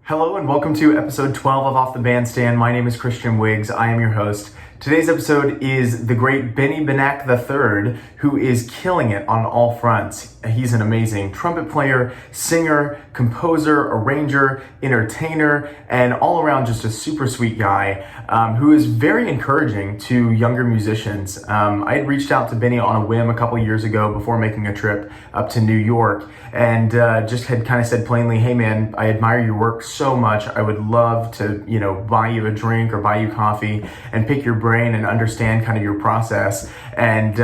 Hello and welcome to episode 12 of Off the Bandstand. My name is Christian Wiggs. I am your host. Today's episode is the great Benny Benack III, who is killing it on all fronts. He's an amazing trumpet player, singer, composer, arranger, entertainer, and all around just a super sweet guy who is very encouraging to younger musicians. I had reached out to Benny on a whim a couple years ago before making a trip up to New York and just had kind of said plainly, hey man, I admire your work so much. I would love to, buy you a drink or buy you coffee and pick your brain and understand kind of your process. And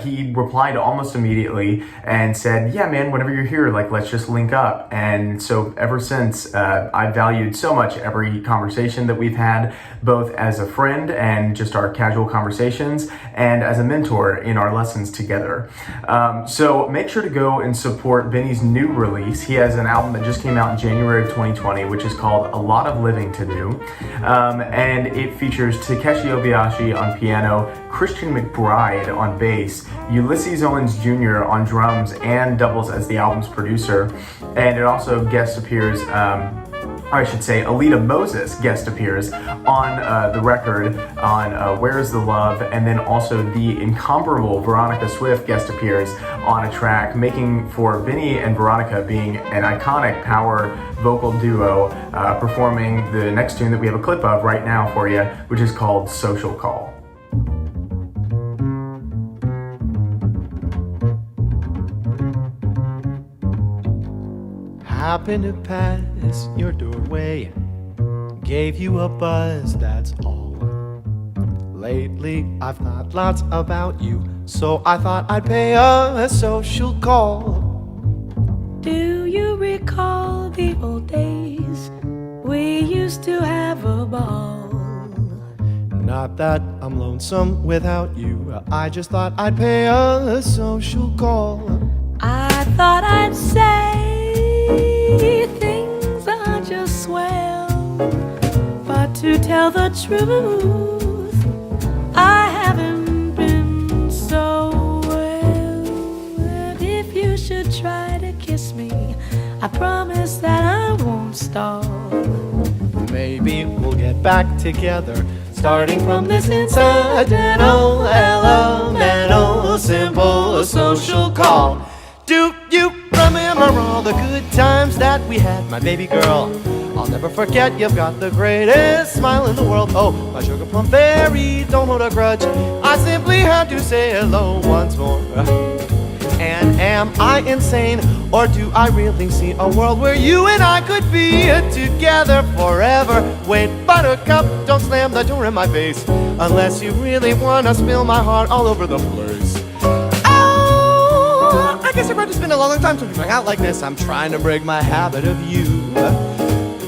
he replied almost immediately and said, yeah man, whenever you're here, let's just link up. And so ever since, I've valued so much every conversation that we've had, both as a friend and just our casual conversations, and as a mentor in our lessons together. So make sure to go and support Benny's new release. He has an album that just came out in January of 2020, which is called A Lot of Living to Do. And it features Takeshi Obayashi on piano, Christian McBride on bass, Ulysses Owens Jr. on drums and doubles as the album's producer. And it also guest appears, Alita Moses guest appears on the record on Where's the Love, and then also the incomparable Veronica Swift guest appears on a track, making for Benny and Veronica being an iconic power vocal duo, performing the next tune that we have a clip of right now for you, which is called Social Call. Happened to pass your doorway, gave you a buzz, that's all. Lately I've thought lots about you, so I thought I'd pay a social call. Do you recall the old days? We used to have a ball. Not that I'm lonesome without you, I just thought I'd pay a social call. I thought I'd say things are just swell, but to tell the truth, I haven't been so well. And if you should try to kiss me, I promise that I won't stall. Maybe we'll get back together, starting from this incidental, elemental, simple social call. Do you remember all the good times that we had, my baby girl? I'll never forget, you've got the greatest smile in the world. Oh, my sugar plum fairy, don't hold a grudge, I simply had to say hello once more. And am I insane, or do I really see a world where you and I could be together forever? Wait, buttercup, don't slam the door in my face, unless you really wanna spill my heart all over the place. I guess it has been a long time since we hung out like this. I'm trying to break my habit of you.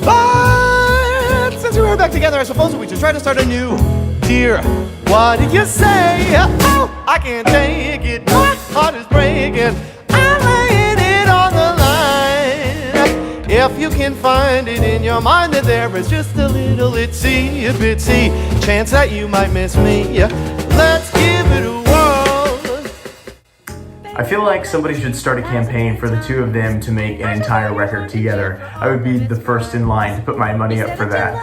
But since we're back together, I suppose we should try to start anew. Dear, what did you say? Oh, I can't take it. My heart is breaking. I'm laying it on the line. If you can find it in your mind that there is just a little itsy bitsy chance that you might miss me, let's give it a whirl. I feel like somebody should start a campaign for the two of them to make an entire record together. I would be the first in line to put my money up for that.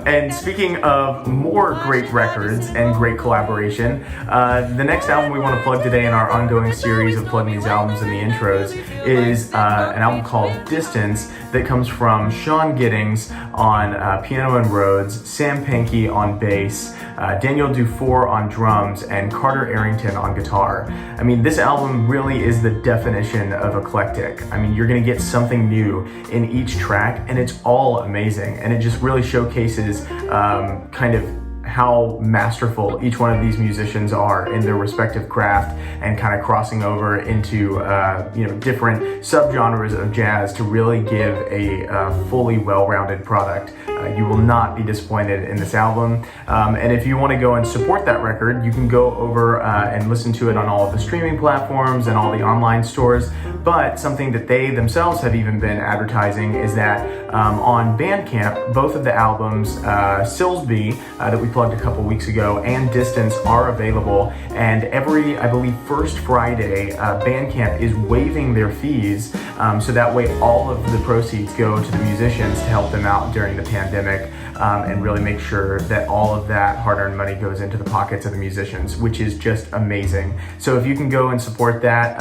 And speaking of more great records and great collaboration, the next album we want to plug today in our ongoing series of plugging these albums in the intros is an album called Distance that comes from Sean Giddings on piano and Rhodes, Sam Pankey on bass, Daniel Dufour on drums, and Carter Arrington on guitar. I mean, this album really is the definition of eclectic. I mean, you're gonna get something new in each track, and it's all amazing, and it just really showcases kind of how masterful each one of these musicians are in their respective craft, and kind of crossing over into different subgenres of jazz to really give a fully well-rounded product. You will not be disappointed in this album. And if you want to go and support that record, you can go over and listen to it on all of the streaming platforms and all the online stores. But something that they themselves have even been advertising is that on Bandcamp, both of the albums, Silsby, that we plugged a couple weeks ago, and Distance are available. And every, I believe, first Friday, Bandcamp is waiving their fees, so that way all of the proceeds go to the musicians to help them out during the pandemic, and really make sure that all of that hard-earned money goes into the pockets of the musicians, which is just amazing. So if you can go and support that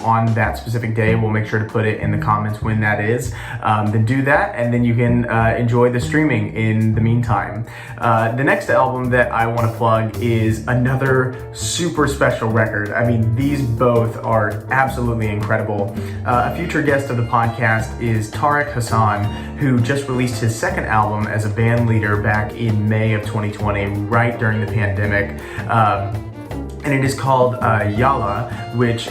on that specific day, we'll make sure to put it in the comments when that is. Then do that, and then you can enjoy the streaming in the meantime. The next album that I want to plug is another super special record. I mean, these both are absolutely incredible. A future guest of the podcast is Tariq Hassan, who just released his second album as a band leader back in May of 2020, right during the pandemic. And it is called Yalla, which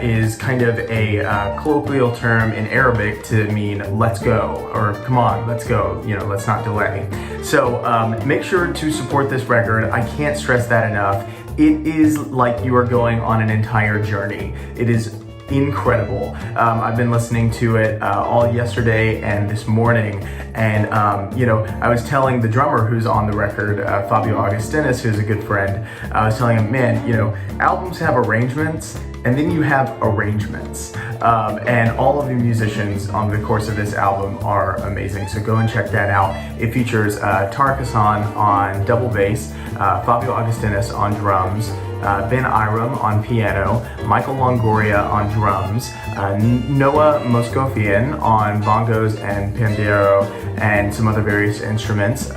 is kind of a colloquial term in Arabic to mean let's go, or come on, let's go, let's not delay. So make sure to support this record. I can't stress that enough. It is like you are going on an entire journey. It is incredible. I've been listening to it all yesterday and this morning, and I was telling the drummer who's on the record, Fabio Augustinus, who's a good friend, I was telling him, man, albums have arrangements, and then you have arrangements, and all of the musicians on the course of this album are amazing, so go and check that out. It features Tariq Hassan on double bass, Fabio Augustinus on drums, Ben Iram on piano, Michael Longoria on drums, Noah Moscofian on bongos and pandero and some other various instruments,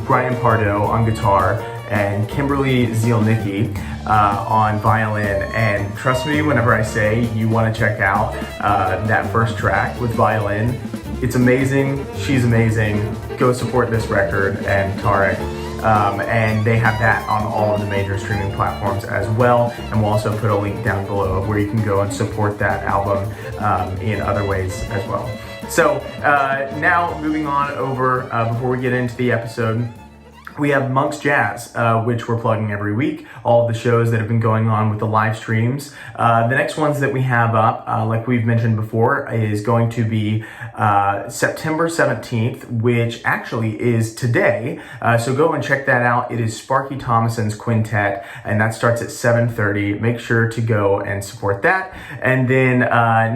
Brian Pardo on guitar, and Kimberly Zielnicki on violin. And trust me whenever I say you want to check out that first track with violin. It's amazing, she's amazing. Go support this record and Tariq. And they have that on all of the major streaming platforms as well, and we'll also put a link down below where you can go and support that album in other ways as well. So now moving on over, before we get into the episode, we have Monk's Jazz, which we're plugging every week, all of the shows that have been going on with the live streams. The next ones that we have up, like we've mentioned before, is going to be September 17th, which actually is today. So go and check that out. It is Sparky Thomason's Quintet, and that starts at 7:30. Make sure to go and support that. And then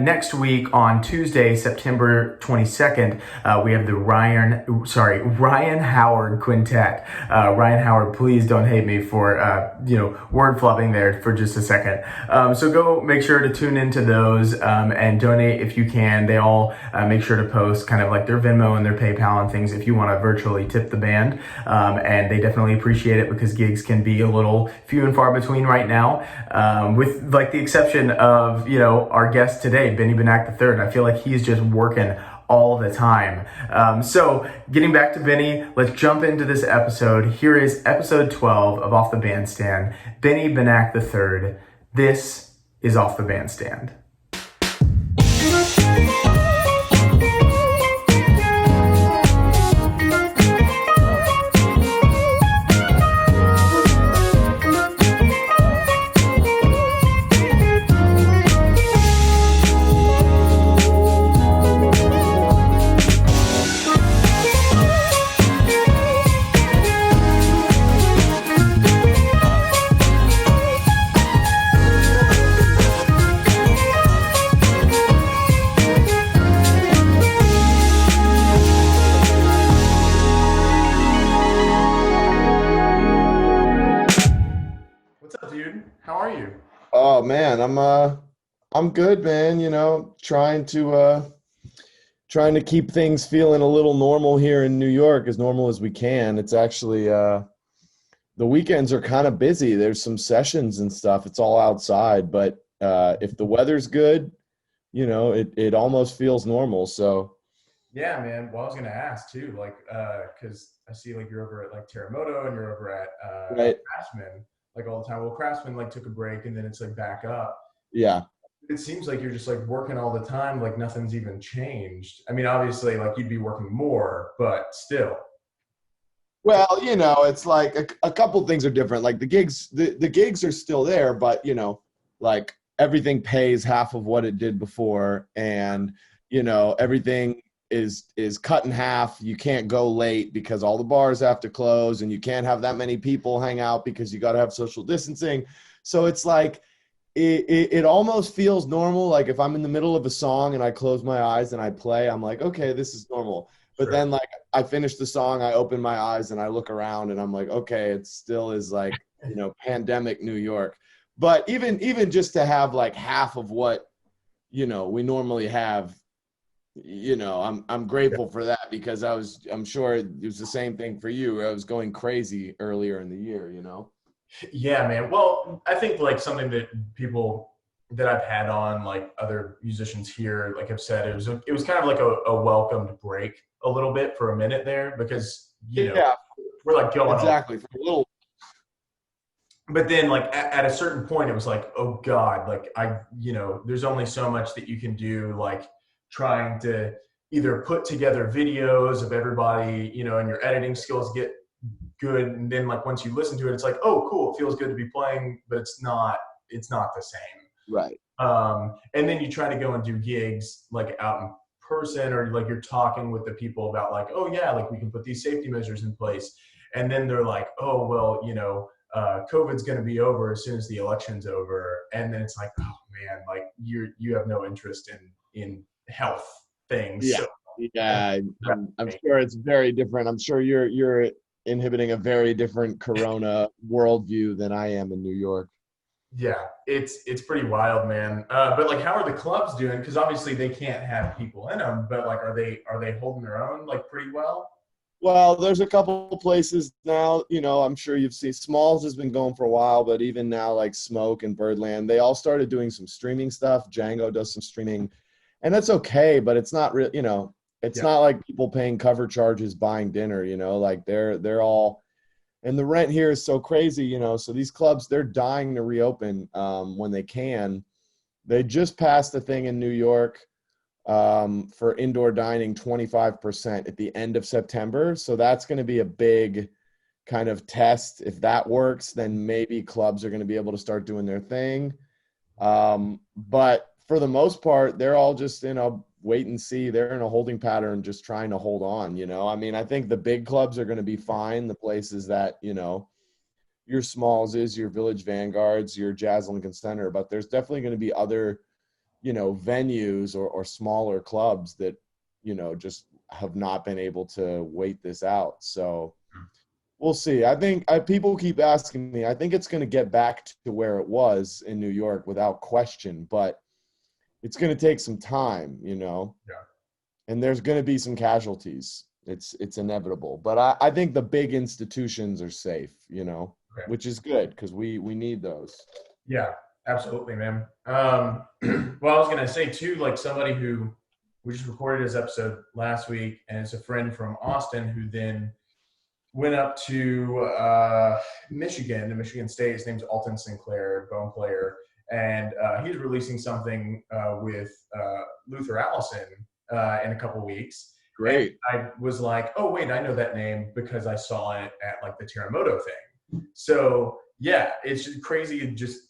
next week on Tuesday, September 22nd, we have the Ryan Howard Quintet. Ryan Howard, please don't hate me for, word flubbing there for just a second. So go make sure to tune into those and donate if you can. They all make sure to post kind of like their Venmo and their PayPal and things if you want to virtually tip the band. And they definitely appreciate it because gigs can be a little few and far between right now. With like the exception of, our guest today, Benny Benack III. I feel like he's just working all the time. So getting back to Benny, let's jump into this episode. Here is episode 12 of Off the Bandstand, Benny Benack III. This is Off the Bandstand. Oh man, I'm good, man. Trying to keep things feeling a little normal here in New York, as normal as we can. It's actually the weekends are kind of busy. There's some sessions and stuff. It's all outside, but if the weather's good, it almost feels normal. So yeah, man. Well, I was gonna ask too, like, because I see like you're over at like Terremoto and you're over at right. Craftsman like all the time. Well, Craftsman like took a break and then it's like back up. Yeah. It seems like you're just like working all the time, like nothing's even changed. I mean, obviously, like you'd be working more, but still. Well, it's like a couple things are different. Like the gigs are still there, but like everything pays half of what it did before, and everything is cut in half. You can't go late because all the bars have to close, and you can't have that many people hang out because you got to have social distancing. So it's like it almost feels normal. Like if I'm in the middle of a song and I close my eyes and I play, I'm like, okay, this is normal. But then like I finish the song, I open my eyes and I look around and I'm like, okay, it still is like, you know, pandemic New York. But even just to have like half of what, you know, we normally have, you know, I'm grateful for that, because I'm sure it was the same thing for you. I was going crazy earlier in the year, you know? Yeah, man. Well, I think like something that people that I've had on, like other musicians here, like have said, it was kind of like a welcomed break a little bit for a minute there, because, you know, we're like going exactly for a little. But then like at a certain point, it was like, oh God, like you know, there's only so much that you can do, like trying to either put together videos of everybody, you know, and your editing skills get good. And then like, once you listen to it, it's like, oh, cool. It feels good to be playing, but it's not the same. Right. And then you try to go and do gigs like out in person, or like you're talking with the people about like, oh yeah, like we can put these safety measures in place. And then they're like, oh, well, you know, COVID's going to be over as soon as the election's over. And then it's like, oh man, like you have no interest in health things. Yeah. So, yeah. I'm sure it's very different. I'm sure you're inhibiting a very different Corona worldview than I am in New York. Yeah, it's pretty wild, man. But like, how are the clubs doing? Because obviously they can't have people in them, but like, are they holding their own like pretty well? Well, there's a couple places now, you know, I'm sure you've seen. Smalls has been going for a while, but even now, like Smoke and Birdland, they all started doing some streaming stuff. Django does some streaming, and that's okay, but it's not real, you know, it's not like people paying cover charges buying dinner, you know, like they're all, and the rent here is so crazy, you know, so these clubs, they're dying to reopen when they can. They just passed a thing in New York for indoor dining, 25% at the end of September. So that's going to be a big kind of test. If that works, then maybe clubs are going to be able to start doing their thing. But for the most part, they're all just in a wait and see. They're in a holding pattern, just trying to hold on, you know? I mean, I think the big clubs are going to be fine. The places that, you know, your Smalls is, your Village Vanguards, your Jazz Lincoln Center, but there's definitely going to be other, you know, venues or smaller clubs that, you know, just have not been able to wait this out. So we'll see. I think people keep asking me, I think it's going to get back to where it was in New York without question, but it's going to take some time, you know? Yeah. And there's going to be some casualties. It's inevitable, but I think the big institutions are safe, you know, which is good because we need those. Yeah. Absolutely, man. Well, I was gonna say too, like somebody who we just recorded his episode last week, and it's a friend from Austin who then went up to Michigan, to Michigan State. His name's Alton Sinclair, bone player, and he's releasing something with Luther Allison in a couple weeks. Great. And I was like, oh wait, I know that name because I saw it at like the Terremoto thing. So yeah, it's just crazy. Just,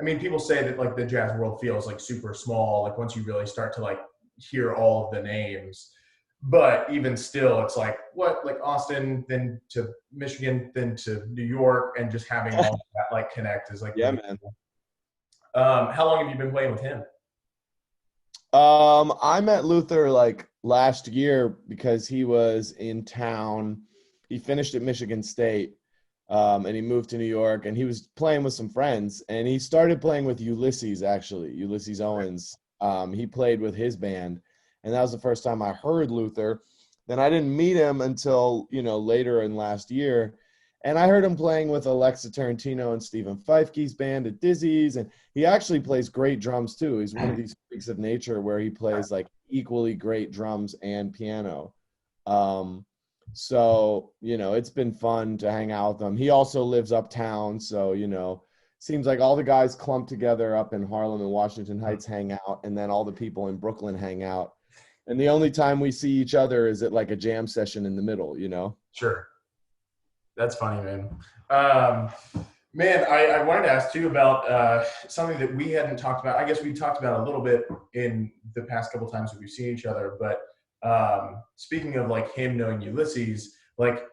I mean, people say that like the jazz world feels like super small, like once you really start to like hear all of the names. But even still, it's like, what, like Austin, then to Michigan, then to New York, and just having all of that like connect is like, yeah, really man. cool. How long have you been playing with him? I met Luther like last year because he was in town. He finished at Michigan State. And he moved to New York, and he was playing with some friends, and he started playing with Ulysses, actually, Ulysses Owens. He played with his band, and that was the first time I heard Luther. Then I didn't meet him until, you know, later in last year, and I heard him playing with Alexa Tarantino and Stephen Feifke's band at Dizzy's, and he actually plays great drums too. He's one of these freaks of nature where he plays like equally great drums and piano. So, you know, it's been fun to hang out with him. He also lives uptown. So, you know, seems like all the guys clump together up in Harlem and Washington Heights hang out, and then all the people in Brooklyn hang out. And the only time we see each other is at like a jam session in the middle, you know? Sure. That's funny, man. Man, I wanted to ask too about something that we hadn't talked about. I guess we talked about a little bit in the past couple times that we've seen each other, but Speaking of like him knowing Ulysses, like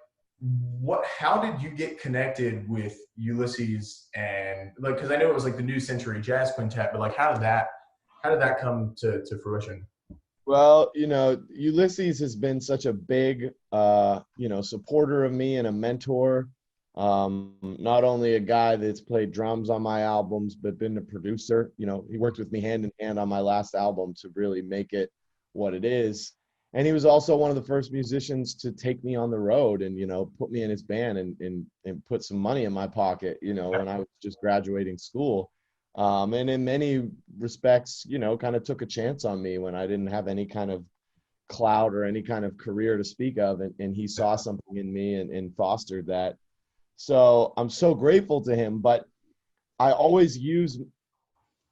how did you get connected with Ulysses, and like, because I know it was like the New Century Jazz Quintet, but like how did that come to fruition? Well, Ulysses has been such a big, supporter of me and a mentor. Not only a guy that's played drums on my albums, but been a producer. He worked with me hand in hand on my last album to really make it what it is. And he was also one of the first musicians to take me on the road and, put me in his band and put some money in my pocket, when I was just graduating school. And in many respects, kind of took a chance on me when I didn't have any kind of clout or any kind of career to speak of. And he saw something in me and fostered that. So I'm so grateful to him, but I always use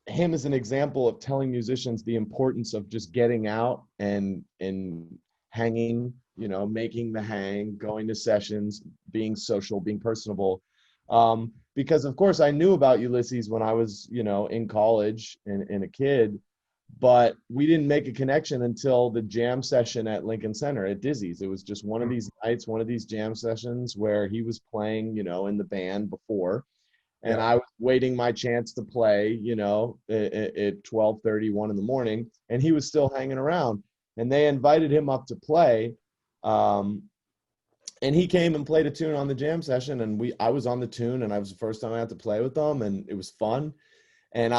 him as an example of telling musicians the importance of just getting out and hanging, making the hang, going to sessions, being social, being personable. Because of course I knew about Ulysses when I was, in college and a kid, but we didn't make a connection until the jam session at Lincoln Center at Dizzy's. It was just one of these nights, one of these jam sessions where he was playing, in the band before. And I was waiting my chance to play, at 12:30, 1 in the morning, and he was still hanging around. And they invited him up to play. And he came and played a tune on the jam session, and I was on the tune, and I was the first time I had to play with them, and it was fun. And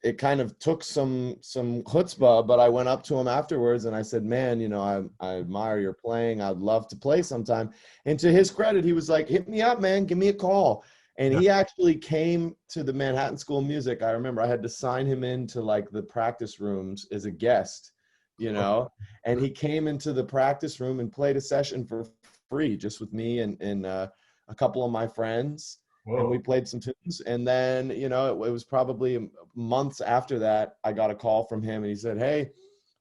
it kind of took some chutzpah, but I went up to him afterwards and I said, man, I admire your playing. I'd love to play sometime. And to his credit, he was like, hit me up, man, give me a call. And he actually came to the Manhattan School of Music. I remember I had to sign him into like the practice rooms as a guest, and he came into the practice room and played a session for free, just with me and a couple of my friends. Whoa. And we played some tunes. And then, it was probably months after that, I got a call from him and he said, hey,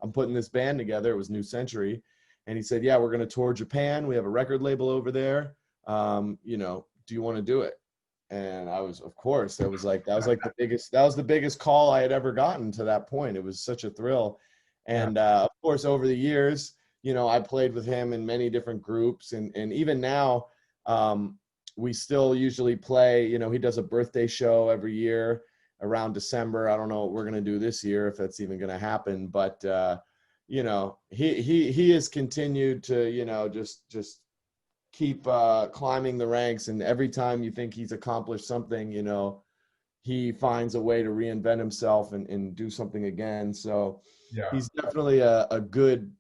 I'm putting this band together. It was New Century. And he said, yeah, we're going to tour Japan. We have a record label over there. Do you want to do it? And I was, of course, that was the biggest call I had ever gotten to that point. It was such a thrill. And of course, over the years, I played with him in many different groups. And even now, we still usually play, he does a birthday show every year around December. I don't know what we're going to do this year, if that's even going to happen, but, he has continued to, just keep climbing the ranks. And every time you think he's accomplished something, he finds a way to reinvent himself and do something again. So he's definitely a good,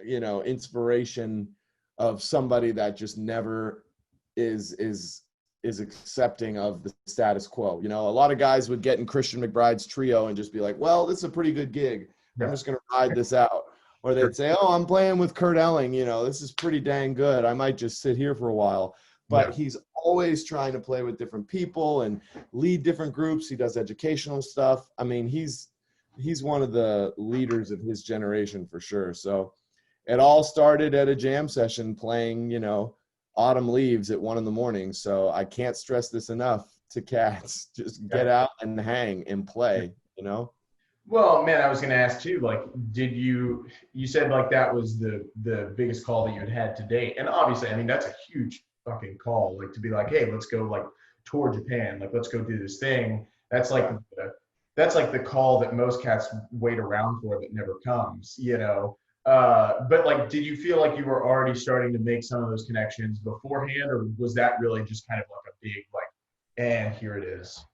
inspiration of somebody that just never is accepting of the status quo. A lot of guys would get in Christian McBride's trio and just be like, well, this is a pretty good gig. I'm just going to ride this out. Or they'd say, oh, I'm playing with Kurt Elling. This is pretty dang good. I might just sit here for a while. But he's always trying to play with different people and lead different groups. He does educational stuff. I mean, he's one of the leaders of his generation for sure. So it all started at a jam session playing, Autumn Leaves at 1 in the morning. So I can't stress this enough to cats. Just get out and hang and play, Well, man, I was going to ask too, like, you said like that was the biggest call that you had to date. And obviously, I mean, that's a huge fucking call, like to be like, hey, let's go like tour Japan. Like, let's go do this thing. That's like the call that most cats wait around for that never comes, But like, did you feel like you were already starting to make some of those connections beforehand, or was that really just kind of like a big like, and here it is?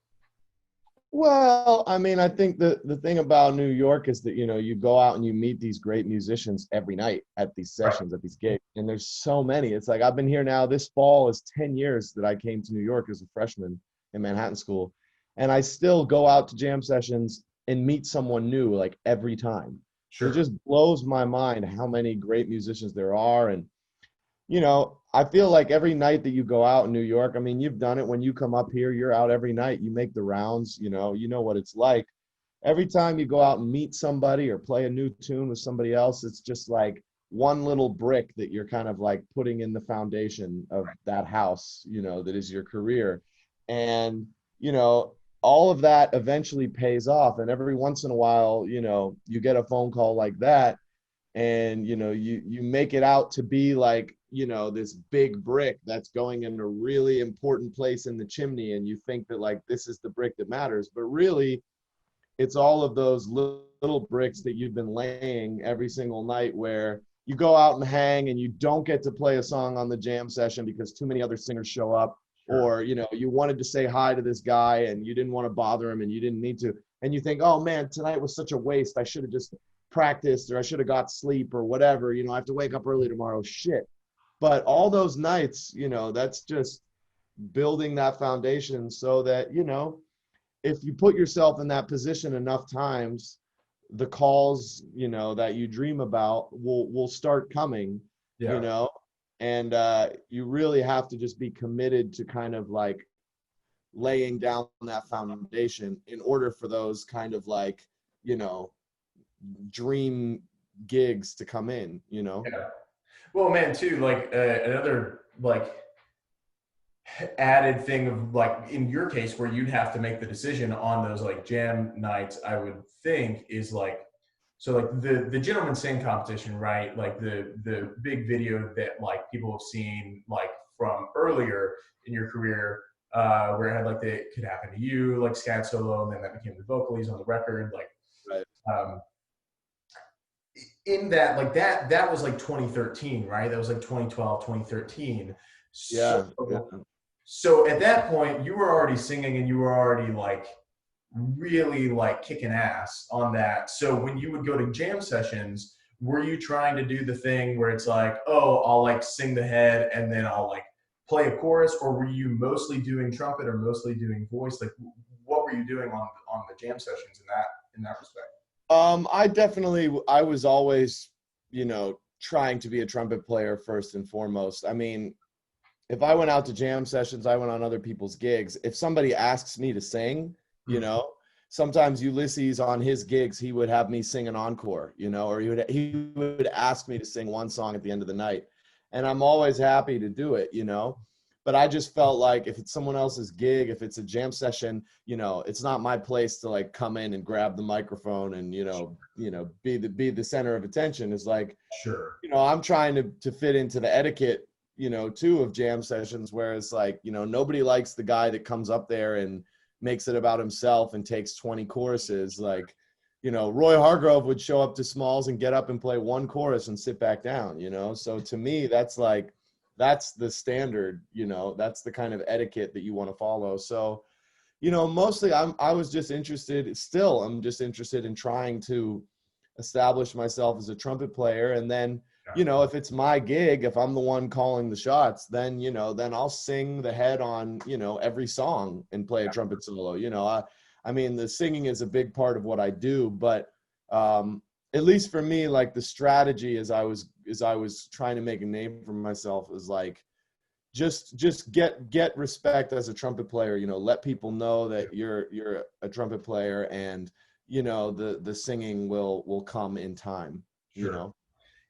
Well, I mean, I think the thing about New York is that, you go out and you meet these great musicians every night at these sessions, at these gigs, and there's so many. It's like, I've been here now, this fall is 10 years that I came to New York as a freshman in Manhattan School. And I still go out to jam sessions and meet someone new, like every time. Sure. It just blows my mind how many great musicians there are. And, I feel like every night that you go out in New York, I mean, you've done it when you come up here, you're out every night, you make the rounds, you know what it's like. Every time you go out and meet somebody or play a new tune with somebody else, it's just like one little brick that you're kind of like putting in the foundation of that house, that is your career. And, all of that eventually pays off. And every once in a while, you get a phone call like that. and you make it out to be like this big brick that's going in a really important place in the chimney, and you think that like this is the brick that matters, but really it's all of those little bricks that you've been laying every single night, where you go out and hang and you don't get to play a song on the jam session because too many other singers show up. Or you wanted to say hi to this guy and you didn't want to bother him and you didn't need to, and you think, oh man, tonight was such a waste, I should have just practiced, or I should have got sleep, or whatever, I have to wake up early tomorrow, shit. But all those nights, that's just building that foundation so that if you put yourself in that position enough times, the calls that you dream about will start coming. And you really have to just be committed to kind of like laying down that foundation in order for those kind of like, dream gigs to come in, Yeah. Well, man, too, like another like added thing of like in your case where you'd have to make the decision on those like jam nights, I would think is like, so like the Gentleman Sing competition, right? Like the big video that like people have seen like from earlier in your career, where it had like the It Could Happen to You, like scat solo, and then that became the vocalese on the record. Like, right. In that, like that was like 2013, right? That was like 2012, 2013. Yeah. So at that point, you were already singing and you were already like really like kicking ass on that. So when you would go to jam sessions, were you trying to do the thing where it's like, oh, I'll like sing the head and then I'll like play a chorus, or were you mostly doing trumpet or mostly doing voice? Like, what were you doing on the jam sessions in that respect? I was always, trying to be a trumpet player first and foremost. I mean, if I went out to jam sessions, I went on other people's gigs. If somebody asks me to sing, sometimes Ulysses on his gigs, he would have me sing an encore, or he would ask me to sing one song at the end of the night. And I'm always happy to do it, but I just felt like if it's someone else's gig, if it's a jam session, it's not my place to like come in and grab the microphone and, be the center of attention. It's like, sure, I'm trying to fit into the etiquette, too, of jam sessions, where it's like, nobody likes the guy that comes up there and makes it about himself and takes 20 choruses. Like, Roy Hargrove would show up to Smalls and get up and play one chorus and sit back down, So to me, that's the standard, that's the kind of etiquette that you want to follow. So, mostly I'm just interested in trying to establish myself as a trumpet player. And then, if it's my gig, if I'm the one calling the shots, then, then I'll sing the head on, every song and play a trumpet solo. I mean, the singing is a big part of what I do, but at least for me, like the strategy as I was trying to make a name for myself is like, just get respect as a trumpet player, let people know that you're a trumpet player, and, the singing will come in time, sure.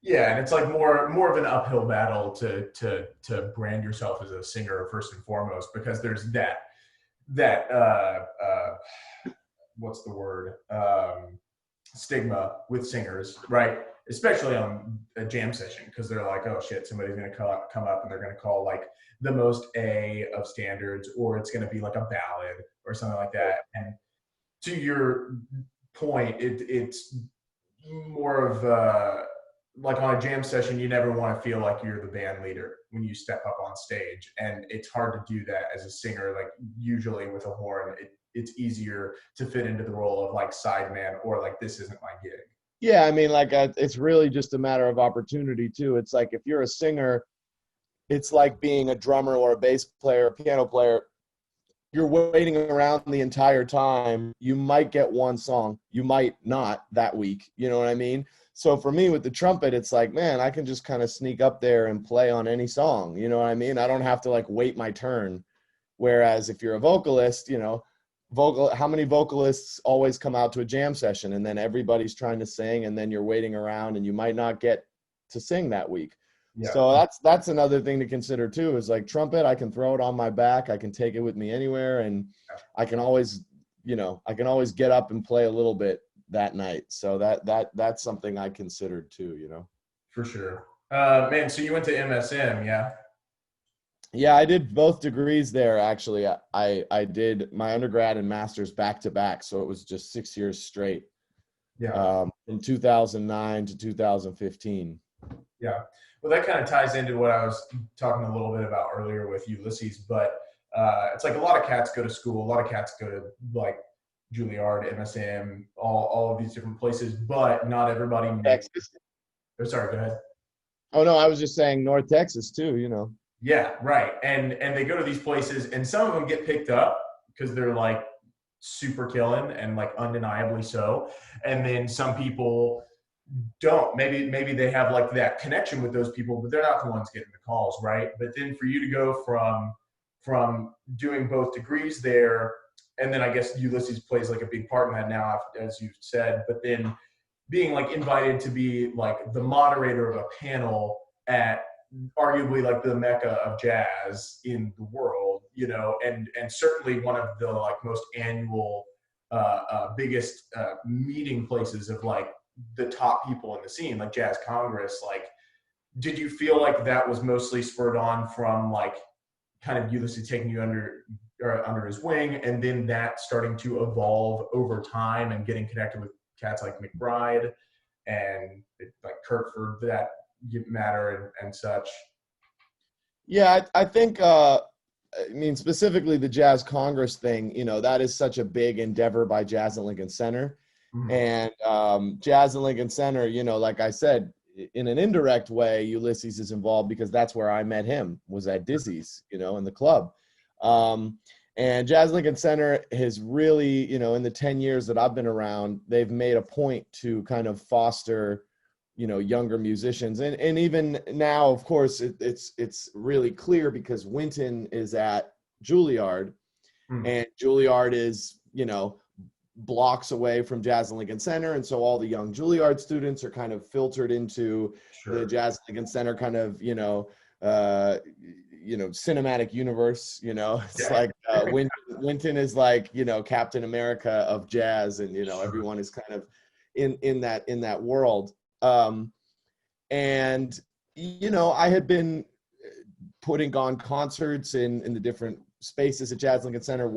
Yeah, and it's like more of an uphill battle to brand yourself as a singer first and foremost, because there's that what's the word, stigma with singers, right? Especially on a jam session, because they're like, oh shit, somebody's gonna come up and they're gonna call like the most A of standards, or it's gonna be like a ballad or something like that. And to your point, it's more of like on a jam session, you never want to feel like you're the band leader when you step up on stage, and it's hard to do that as a singer. Like usually with a horn, it's easier to fit into the role of like sideman, or like this isn't my gig. Yeah, I mean, like it's really just a matter of opportunity too. It's like if you're a singer, it's like being a drummer or a bass player, a piano player. You're waiting around the entire time. You might get one song, you might not that week. You know what I mean? So for me with the trumpet, it's like, man, I can just kind of sneak up there and play on any song. You know what I mean? I don't have to like wait my turn. Whereas if you're a vocalist, how many vocalists always come out to a jam session and then everybody's trying to sing, and then you're waiting around and you might not get to sing that week. Yeah. So that's another thing to consider too, is like trumpet, I can throw it on my back. I can take it with me anywhere, and I can always get up and play a little bit, that night. So that's something I considered too, you know. For sure. Man, so you went to MSM, yeah? Yeah, I did both degrees there actually. I did my undergrad and master's back to back, so it was just 6 years straight. Yeah. From 2009 to 2015. Yeah. Well, that kind of ties into what I was talking a little bit about earlier with Ulysses, but it's like a lot of cats go to school, a lot of cats go to like Juilliard, MSM, all of these different places, but not everybody makes. Texas. Oh, sorry, go ahead. Oh no, I was just saying North Texas too, you know. Yeah, right. And they go to these places, and some of them get picked up because they're like super killing and like undeniably so. And then some people don't. Maybe they have like that connection with those people, but they're not the ones getting the calls, right? But then for you to go from doing both degrees there, and then I guess Ulysses plays like a big part in that now, as you said, but then being like invited to be like the moderator of a panel at arguably like the mecca of jazz in the world, you know, and certainly one of the like most annual biggest meeting places of like the top people in the scene, like Jazz Congress. Like, did you feel like that was mostly spurred on from like kind of Ulysses taking you under his wing, and then that starting to evolve over time and getting connected with cats like McBride and like Kirk for that matter and such? Yeah, I think I mean specifically the Jazz Congress thing, you know, that is such a big endeavor by Jazz at Lincoln Center. Mm-hmm. And Jazz at Lincoln Center, you know, like I said, in an indirect way, Ulysses is involved because that's where I met him, was at Dizzy's, you know, in the club. And Jazz Lincoln Center has really, you know, in the 10 years that I've been around, they've made a point to kind of foster, you know, younger musicians. And even now, of course, it's really clear because Winton is at Juilliard, and Juilliard is, you know, blocks away from Jazz at Lincoln Center. And so all the young Juilliard students are kind of filtered into the Jazz at Lincoln Center kind of, cinematic universe, you know. It's like Winton is like, you know, Captain America of jazz, and, you know, everyone is kind of in that world. And, you know, I had been putting on concerts in the different spaces at Jazz Lincoln Center,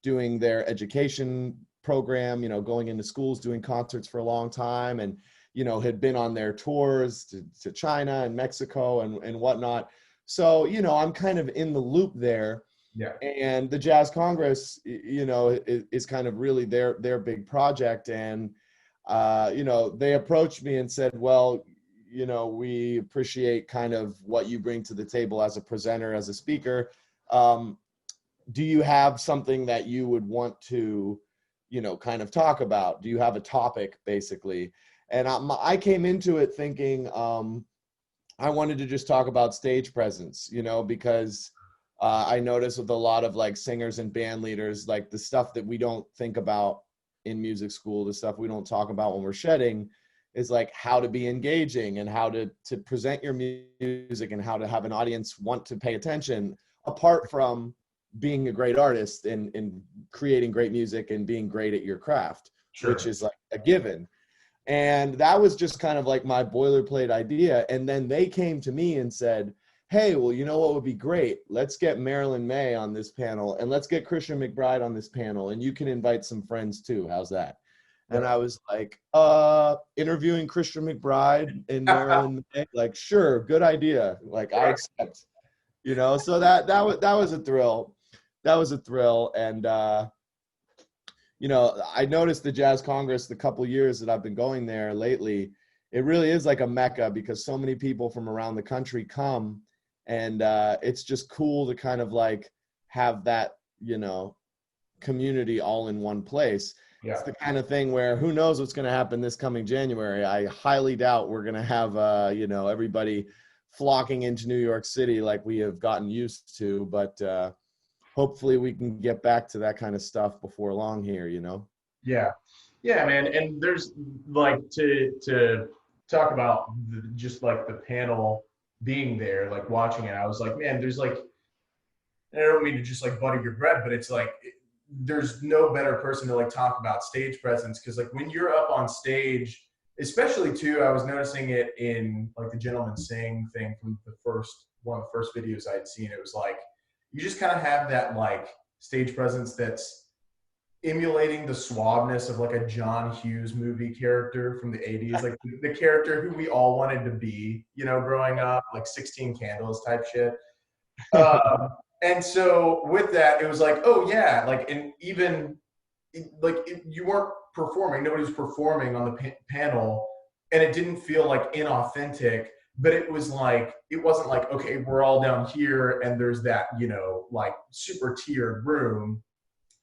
doing their education program, you know, going into schools, doing concerts for a long time, and, you know, had been on their tours to China and Mexico and whatnot. So, you know, I'm kind of in the loop there. Yeah. And the Jazz Congress, you know, is kind of really their big project. And, you know, they approached me and said, well, you know, we appreciate kind of what you bring to the table as a presenter, as a speaker. Do you have something that you would want to, you know, kind of talk about? Do you have a topic, basically? And I came into it thinking I wanted to just talk about stage presence, you know, because I noticed with a lot of like singers and band leaders, like the stuff that we don't think about in music school, the stuff we don't talk about when we're shedding, is like how to be engaging and how to present your music and how to have an audience want to pay attention, apart from being a great artist and creating great music and being great at your craft, which is like a given. And that was just kind of like my boilerplate idea. And then they came to me and said, hey, well, you know what would be great? Let's get Marilyn May on this panel, and let's get Christian McBride on this panel, and you can invite some friends too. How's that? And I was like, interviewing Christian McBride and Marilyn May, like, sure, good idea. Like, I accept, you know. So that was a thrill. That was a thrill. And you know, I noticed the Jazz Congress the couple years that I've been going there lately, it really is like a mecca because so many people from around the country come, and it's just cool to kind of like have that, you know, community all in one place. Yeah. It's the kind of thing where who knows what's going to happen this coming January. I highly doubt we're going to have, you know, everybody flocking into New York City like we have gotten used to, but hopefully we can get back to that kind of stuff before long here, you know? Yeah. Yeah, man. And there's like to talk about just like the panel being there, like watching it, I was like, man, there's like, I don't mean to just like butter your bread, but it's like there's no better person to like talk about stage presence, because like when you're up on stage, especially too, I was noticing it in like the Gentleman Sing thing from one of the first videos I'd seen. It was like you just kind of have that like stage presence that's emulating the suaveness of like a John Hughes movie character from the 80s, like the character who we all wanted to be, you know, growing up, like 16 Candles type shit. And so with that, it was like, oh yeah, like, and even like you weren't performing, nobody was performing on the panel, and it didn't feel like inauthentic, but it was like, it wasn't like, okay, we're all down here and there's that, you know, like super tiered room.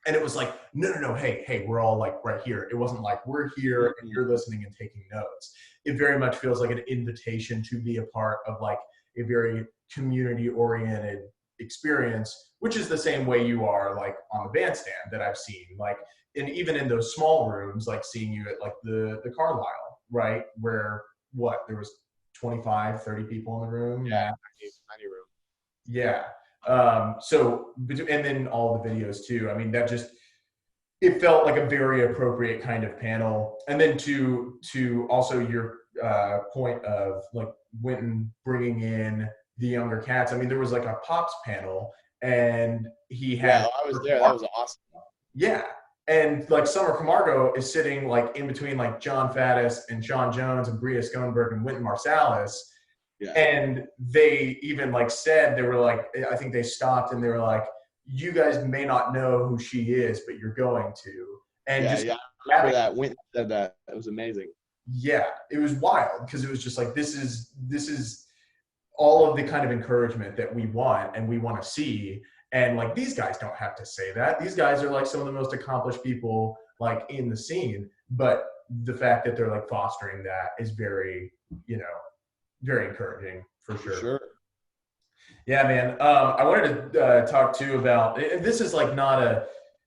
And it was like, no, hey, we're all like right here. It wasn't like we're here and you're listening and taking notes. It very much feels like an invitation to be a part of like a very community-oriented experience, which is the same way you are like on the Bandstand that I've seen. Like, and even in those small rooms, like seeing you at like the Carlisle, right? Where there was 25, 30 people in the room. Yeah, tiny room. Yeah. So, and then all the videos too. I mean, that just, it felt like a very appropriate kind of panel. And then to also your point of like Wynton bringing in the younger cats. I mean, there was like a Pops panel, and he had. Yeah, I was there. That was awesome. Yeah. And like Summer Camargo is sitting like in between like John Faddis and Sean Jones and Bria Schoenberg and Wynton Marsalis. Yeah. And they even like said, they were like, I think they stopped and they were like, you guys may not know who she is, but you're going to. And I remember that. Wynton said that. It was amazing. Yeah, it was wild, because it was just like, this is all of the kind of encouragement that we want and we want to see. And like, these guys don't have to say that. These guys are like some of the most accomplished people like in the scene. But the fact that they're like fostering that is very, you know, very encouraging for sure. Yeah, man. I wanted to talk too about, this is like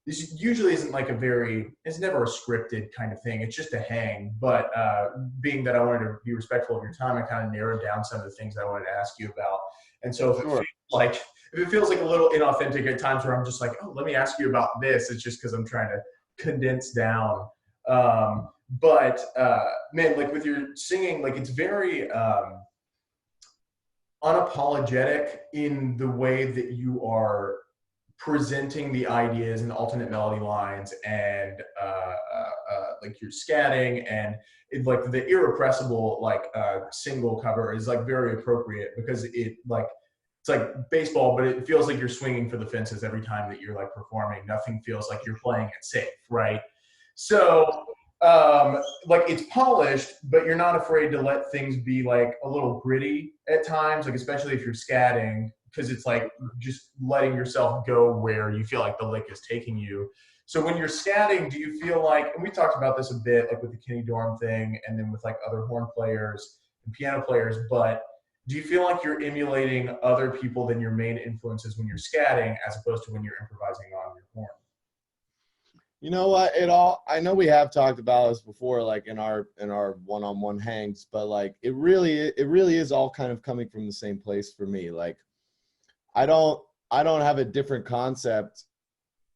this usually isn't like it's never a scripted kind of thing. It's just a hang. But being that I wanted to be respectful of your time, I kind of narrowed down some of the things I wanted to ask you about. And so if it feels like a little inauthentic at times where I'm just like, oh, let me ask you about this, it's just because I'm trying to condense down. But man, like with your singing, like it's very unapologetic in the way that you are presenting the ideas and alternate melody lines, and like your scatting, and like the irrepressible like single cover is like very appropriate, because it's like baseball, but it feels like you're swinging for the fences every time that you're like performing. Nothing feels like you're playing it safe, right? So like it's polished, but you're not afraid to let things be like a little gritty at times, like especially if you're scatting, because it's like just letting yourself go where you feel like the lick is taking you. So when you're scatting, do you feel like, and we talked about this a bit, like with the Kenny Dorham thing, and then with like other horn players and piano players, but do you feel like you're emulating other people than your main influences when you're scatting, as opposed to when you're improvising on your horn? You know what? I know we have talked about this before, like in our one-on-one hangs, but like it really is all kind of coming from the same place for me. Like I don't have a different concept,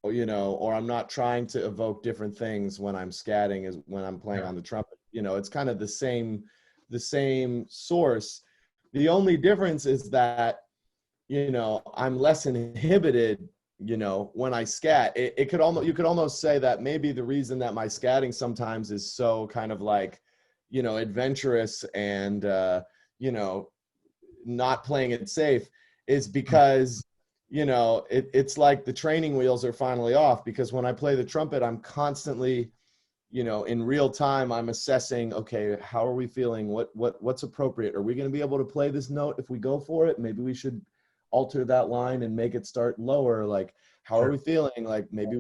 you know, or I'm not trying to evoke different things when I'm scatting as when I'm playing on the trumpet. You know, it's kind of the same source. The only difference is that, you know, I'm less inhibited, you know, when I scat. You could almost say that maybe the reason that my scatting sometimes is so kind of like, you know, adventurous and, you know, not playing it safe is because, you know, it's like the training wheels are finally off, because when I play the trumpet, I'm constantly, you know, in real time, I'm assessing, okay, how are we feeling? What's appropriate? Are we going to be able to play this note if we go for it? Maybe we should alter that line and make it start lower. Like, how are we feeling? Like, maybe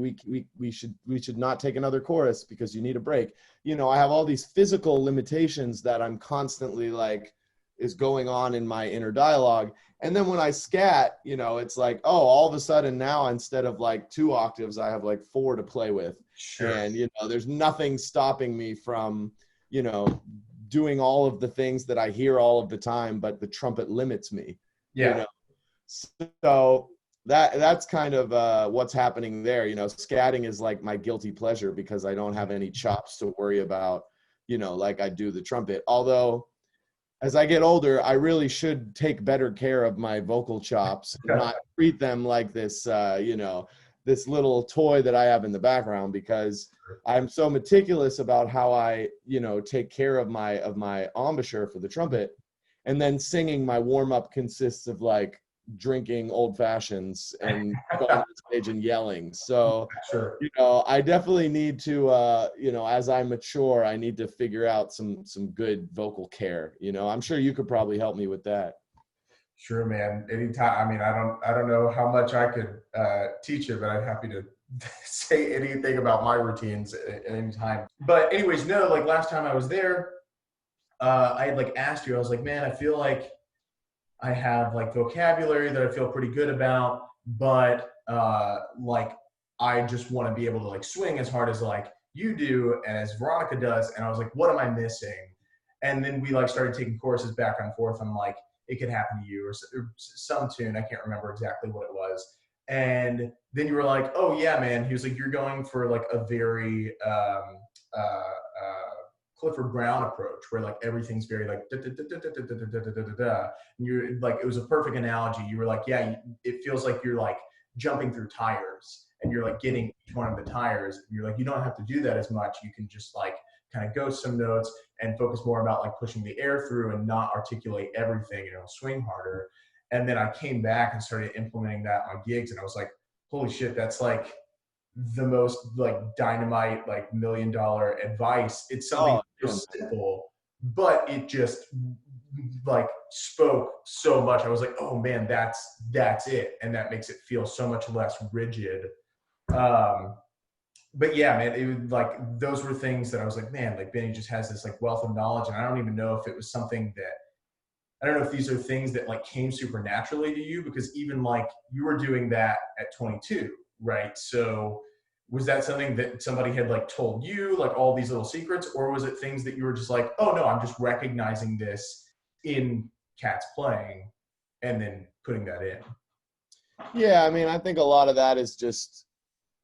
we should not take another chorus because you need a break. You know, I have all these physical limitations that I'm constantly like is going on in my inner dialogue. And then when I scat, you know, it's like, oh, all of a sudden now, instead of like 2 octaves, I have like 4 to play with. Sure. And, you know, there's nothing stopping me from, you know, doing all of the things that I hear all of the time, but the trumpet limits me. Yeah. You know? So that's kind of what's happening there. You know, scatting is like my guilty pleasure because I don't have any chops to worry about, you know, like I do the trumpet. Although as I get older, I really should take better care of my vocal chops and not treat them like this, you know, this little toy that I have in the background, because I'm so meticulous about how I, you know, take care of my embouchure for the trumpet. And then singing, my warm up consists of like drinking old fashions and going on stage and yelling. So, Sure. you know, I definitely need to, you know, as I mature, I need to figure out some good vocal care. You know, I'm sure you could probably help me with that. Sure, man. Anytime. I mean, I don't know how much I could teach you, but I'm happy to say anything about my routines at any time. But anyways, no, like last time I was there, I had like asked you, I was like, man, I feel like I have like vocabulary that I feel pretty good about, but like I just want to be able to like swing as hard as like you do and as Veronica does. And I was like, what am I missing? And then we like started taking courses back and forth. I'm like, it could happen to you, or some tune. I can't remember exactly what it was. And then you were like, oh yeah, man. He was like, you're going for like a very Clifford Brown approach, where like everything's very like da da da da da da da da da da da. And you're like, it was a perfect analogy. You were like, yeah, it feels like you're like jumping through tires, and you're like getting each one of the tires. And you're like, you don't have to do that as much. You can just like kind of go some notes and focus more about like pushing the air through and not articulate everything, you know, swing harder. And then I came back and started implementing that on gigs, and I was like, holy shit, that's like the most like dynamite, like $1 million advice. It's something so simple, but it just like spoke so much. I was like, oh man, that's it. And that makes it feel so much less rigid. But yeah, man, it was like, those were things that I was like, man, like Benny just has this like wealth of knowledge. And I don't even know if it was something that, I don't know if these are things that like came super naturally to you, because even like you were doing that at 22, right? So was that something that somebody had like told you, like all these little secrets, or was it things that you were just like, oh no, I'm just recognizing this in cats playing and then putting that in? Yeah, I mean, I think a lot of that is just,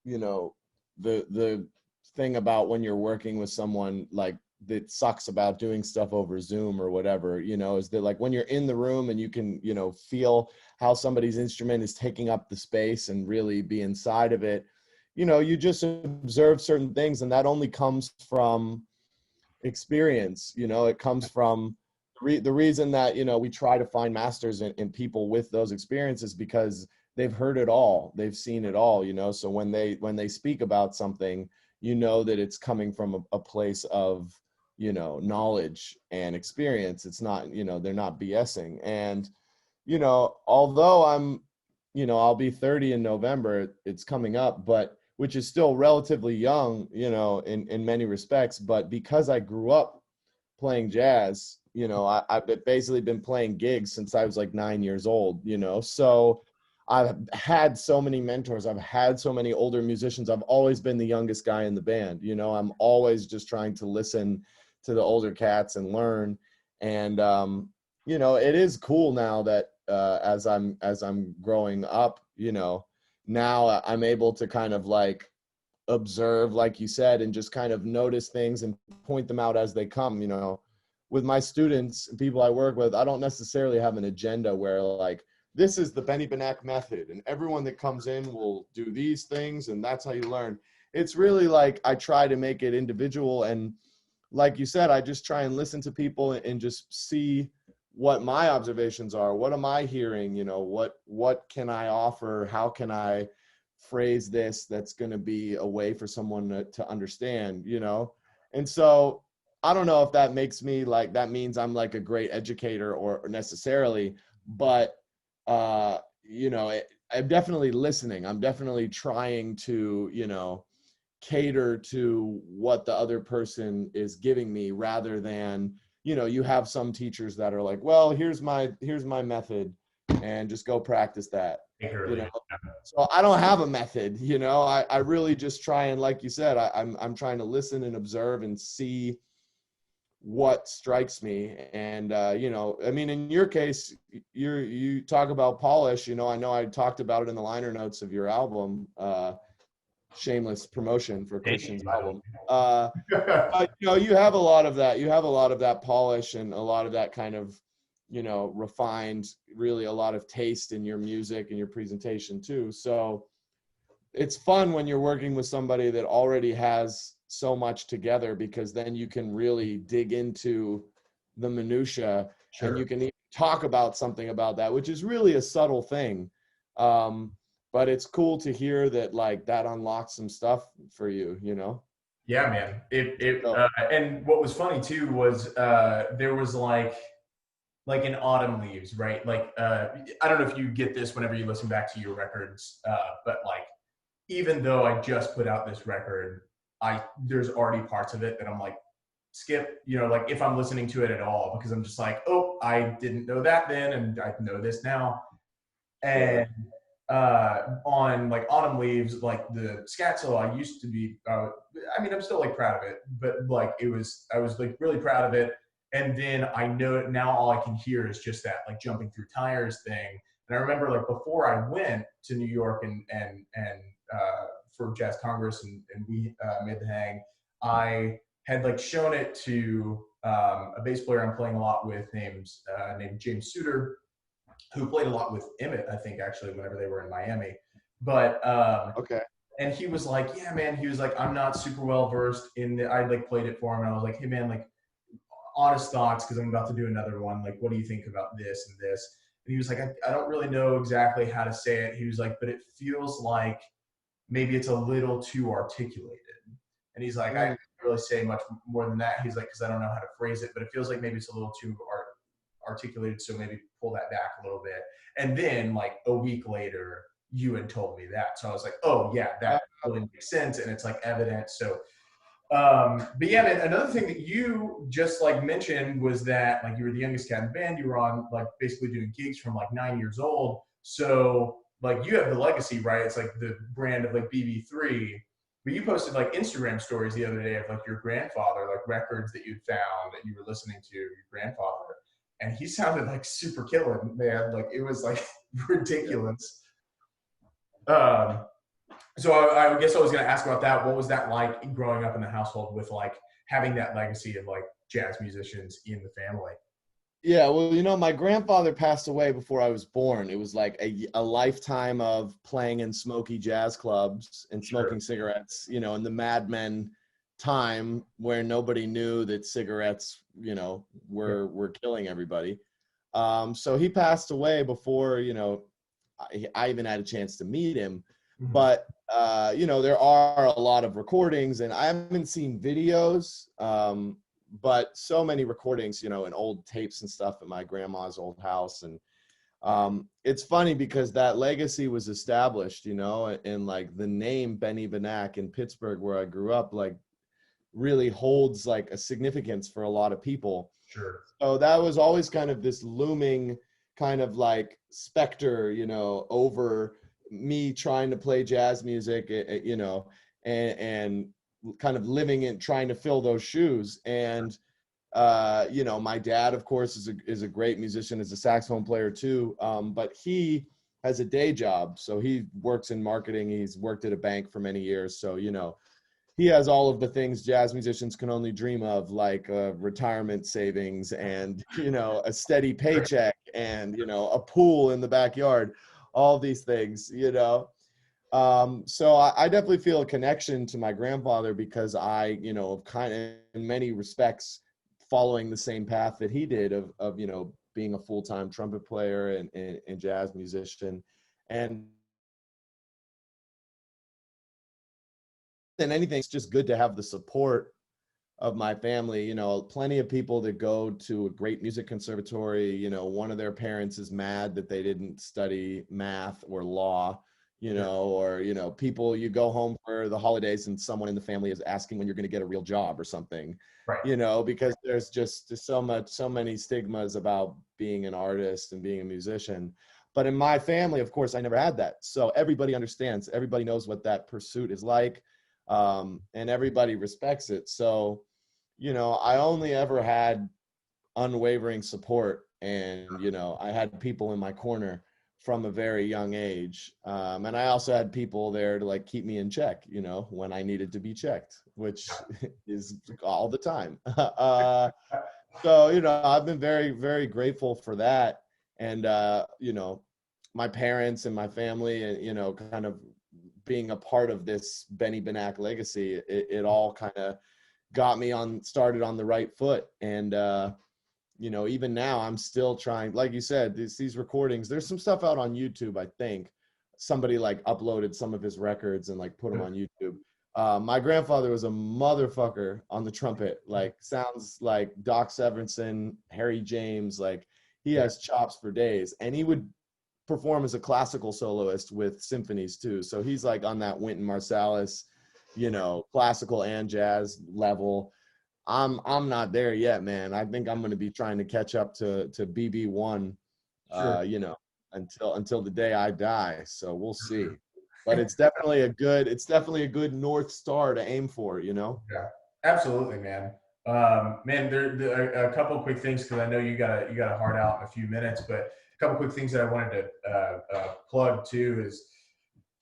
you know, the thing about when you're working with someone like that sucks about doing stuff over Zoom or whatever, you know, is that like when you're in the room and you can, you know, feel how somebody's instrument is taking up the space and really be inside of it, you know, you just observe certain things, and that only comes from experience. You know, it comes from the reason that, you know, we try to find masters in people with those experiences, because they've heard it all, they've seen it all, you know. So when they speak about something, you know that it's coming from a place of, you know, knowledge and experience. It's not, you know, they're not BSing. And, you know, although I'm, you know, I'll be 30 in November, it's coming up, but which is still relatively young, you know, in many respects. But because I grew up playing jazz, you know, I've basically been playing gigs since I was like 9 years old, you know. So I've had so many mentors. I've had so many older musicians. I've always been the youngest guy in the band. You know, I'm always just trying to listen to the older cats and learn. And, you know, it is cool now that as I'm growing up, you know, now I'm able to kind of like observe, like you said, and just kind of notice things and point them out as they come. You know, with my students and people I work with, I don't necessarily have an agenda where like, this is the Benny Benack method, and everyone that comes in will do these things, and that's how you learn. It's really like I try to make it individual, and like you said, I just try and listen to people and just see what my observations are. What am I hearing? You know, what can I offer? How can I phrase this that's going to be a way for someone to understand, you know? And so I don't know if that makes me like, that means I'm like a great educator or necessarily, but you know, I'm definitely listening. I'm definitely trying to, you know, cater to what the other person is giving me, rather than, you know, you have some teachers that are like, well, here's my method and just go practice that. You know? So I don't have a method, you know. I really just try and, like you said, I'm trying to listen and observe and see what strikes me. And you know, I mean, in your case, you talk about polish. You know I talked about it in the liner notes of your album. Shameless promotion for Christian's album. But you know, you have a lot of that. You have a lot of that polish and a lot of that kind of, you know, refined, really a lot of taste in your music and your presentation too. So it's fun when you're working with somebody that already has so much together, because then you can really dig into the minutia. Sure. And you can even talk about something about that, which is really a subtle thing. But it's cool to hear that, like, that unlocks some stuff for you, you know? Yeah, man. And what was funny too was there was like in Autumn Leaves, right? Like, I don't know if you get this whenever you listen back to your records, but like, even though I just put out this record, there's already parts of it that I'm like, skip, you know, like if I'm listening to it at all, because I'm just like, oh, I didn't know that then, and I know this now. And on like Autumn Leaves, like the scat solo, I used to be, I mean, I'm still like proud of it, but like I was like really proud of it. And then I know now all I can hear is just that like jumping through tires thing. And I remember like before I went to New York and for Jazz Congress and we made the hang, I had like shown it to a bass player I'm playing a lot with named James Suter, who played a lot with Emmett, I think, actually, whenever they were in Miami. But okay. And he was like, yeah, man, he was like, I'm not super well versed in the, I like played it for him, and I was like, hey man, like, honest thoughts, because I'm about to do another one, like, what do you think about this and this? And he was like, I don't really know exactly how to say it. He was like, but it feels like maybe it's a little too articulated. And he's like, I can't really say much more than that. He's like, because I don't know how to phrase it, but it feels like maybe it's a little too articulated, so maybe pull that back a little bit. And then like a week later, you had told me that. So I was like, oh yeah, that really makes sense. And it's like evident. So but yeah, man, another thing that you just like mentioned was that like you were the youngest cat in the band. You were on like basically doing gigs from like 9 years old. So like you have the legacy, right? It's like the brand of like BB3. But you posted like Instagram stories the other day of like your grandfather, like records that you'd found that you were listening to your grandfather. And he sounded like super killer, man. Like it was like ridiculous. So I guess I was going to ask about that. What was that like growing up in the household with like having that legacy of like jazz musicians in the family? Yeah, well, you know, my grandfather passed away before I was born. It was like a lifetime of playing in smoky jazz clubs and smoking cigarettes, you know, in the Mad Men time where nobody knew that cigarettes, you know, were killing everybody. So he passed away before, you know, I even had a chance to meet him. Mm-hmm. But, you know, there are a lot of recordings, and I haven't seen videos, but so many recordings, you know, and old tapes and stuff at my grandma's old house. And it's funny because that legacy was established, you know, and like the name Benny Benack in Pittsburgh, where I grew up, like really holds like a significance for a lot of people. Sure. So that was always kind of this looming kind of like specter, you know, over me trying to play jazz music, you know, and kind of living in trying to fill those shoes. And you know, my dad, of course, is a great musician, is a saxophone player too, but he has a day job, so he works in marketing. He's worked at a bank for many years, so you know, he has all of the things jazz musicians can only dream of, like retirement savings and, you know, a steady paycheck and, you know, a pool in the backyard, all these things, you know. So I definitely feel a connection to my grandfather because I, you know, kind of in many respects following the same path that he did of you know, being a full-time trumpet player and jazz musician. And than anything, it's just good to have the support of my family. You know, plenty of people that go to a great music conservatory, you know, one of their parents is mad that they didn't study math or law, you know, or, you know, people, you go home for the holidays and someone in the family is asking when you're going to get a real job or something, right? You know, because there's just so many stigmas about being an artist and being a musician. But in my family, of course, I never had that. So everybody understands, everybody knows what that pursuit is like. And everybody respects it. So, I only ever had unwavering support, and I had people in my corner from a very young age, and I also had people there to like keep me in check, when I needed to be checked, which is all the time. So I've been very, very grateful for that, and my parents and my family, and kind of being a part of this Benny Benack legacy, it all kind of got me started on the right foot. And even now I'm still trying, like you said, these recordings, there's some stuff out on YouTube. I think somebody like uploaded some of his records and like put them on YouTube. My grandfather was a motherfucker on the trumpet, like sounds like Doc Severinsen, Harry James, like he has chops for days, and he would perform as a classical soloist with symphonies too. So he's like on that Wynton Marsalis, classical and jazz level. I'm not there yet, man. I think I'm going to be trying to catch up to BB1, Sure. Until the day I die. So we'll see. But it's definitely a good North Star to aim for, Yeah, absolutely, man. Man, there are a couple of quick things, because I know you got a heart out in a few minutes, but a couple quick things that I wanted to plug too is,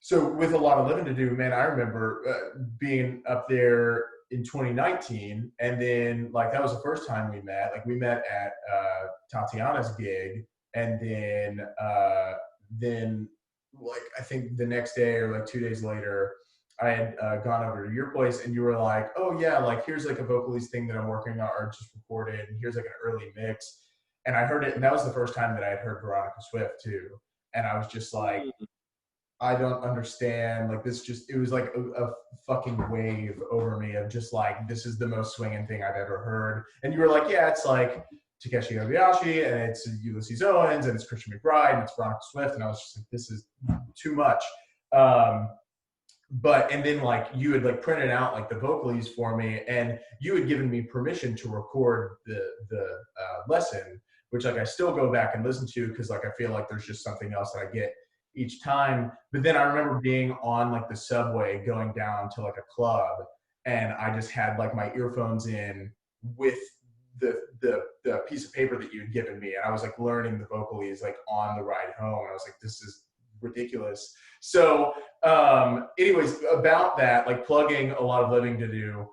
so with a lot of living to do, man, I remember being up there in 2019, and then like that was the first time we met. Like we met at Tatiana's gig, and then like I think the next day or like 2 days later, I had gone over to your place, and you were like, "Oh yeah, like here's like a vocalese thing that I'm working on or just recorded, and here's like an early mix." And I heard it, and that was the first time that I had heard Veronica Swift too. And I was just like, I don't understand. Like it was like a fucking wave over me of just like, this is the most swinging thing I've ever heard. And you were like, yeah, it's like Takeshi Kobayashi, and it's Ulysses Owens, and it's Christian McBride, and it's Veronica Swift. And I was just like, this is too much. And then like you had like printed out like the vocalese for me, and you had given me permission to record the lesson, which like I still go back and listen to, because like I feel like there's just something else that I get each time. But then I remember being on like the subway going down to like a club, and I just had like my earphones in with the piece of paper that you had given me, and I was like learning the vocalese like on the ride home, and I was like, this is ridiculous. So anyways, about that, like plugging a lot of living to do,